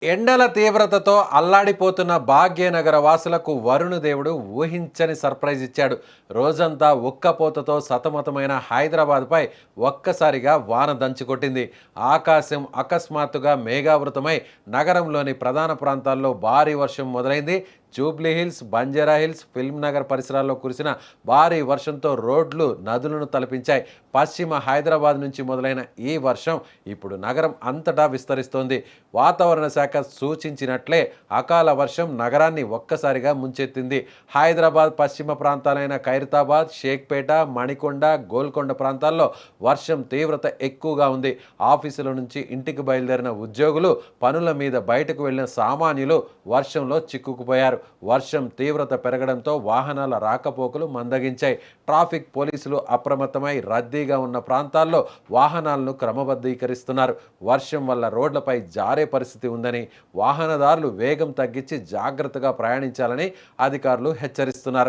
ఎండల తీవ్రతతో అల్లాడిపోతున్న భాగ్యనగర వాసులకు వరుణదేవుడు ఊహించని సర్ప్రైజ్ ఇచ్చాడు. రోజంతా ఉక్కపోతతో సతమతమైన హైదరాబాద్పై ఒక్కసారిగా వాన దంచుకొట్టింది. ఆకాశం అకస్మాత్తుగా మేఘావృతమై నగరంలోని ప్రధాన ప్రాంతాల్లో భారీ వర్షం మొదలైంది. Jubilee hills, Banjara hills, film Nagar పరిసరాల్లో కురిసిన భారీ వర్షంతో రోడ్లు నదులను తలపించాయి. పశ్చిమ హైదరాబాద్ నుంచి మొదలైన ఈ వర్షం ఇప్పుడు నగరం అంతటా విస్తరిస్తోంది. వాతావరణ శాఖ సూచించినట్లే అకాల వర్షం నగరాన్ని ఒక్కసారిగా ముంచెత్తింది. హైదరాబాద్ పశ్చిమ ప్రాంతాలైన ఖైరతాబాద్, షేక్పేట, మణికొండ, గోల్కొండ ప్రాంతాల్లో వర్షం తీవ్రత ఎక్కువగా ఉంది. ఆఫీసుల నుంచి ఇంటికి బయలుదేరిన ఉద్యోగులు, పనుల మీద బయటకు వెళ్లిన సామాన్యులు వర్షంలో చిక్కుకుపోయారు. వర్షం తీవ్రత పెరగడంతో వాహనాల రాకపోకలు మందగించాయి. ట్రాఫిక్ పోలీసులు అప్రమత్తమై రద్దీగా ఉన్న ప్రాంతాల్లో వాహనాలను క్రమబద్ధీకరిస్తున్నారు. వర్షం వల్ల రోడ్లపై జారే పరిస్థితి ఉందని, వాహనదారులు వేగం తగ్గించి జాగ్రత్తగా ప్రయాణించాలని అధికారులు హెచ్చరిస్తున్నారు.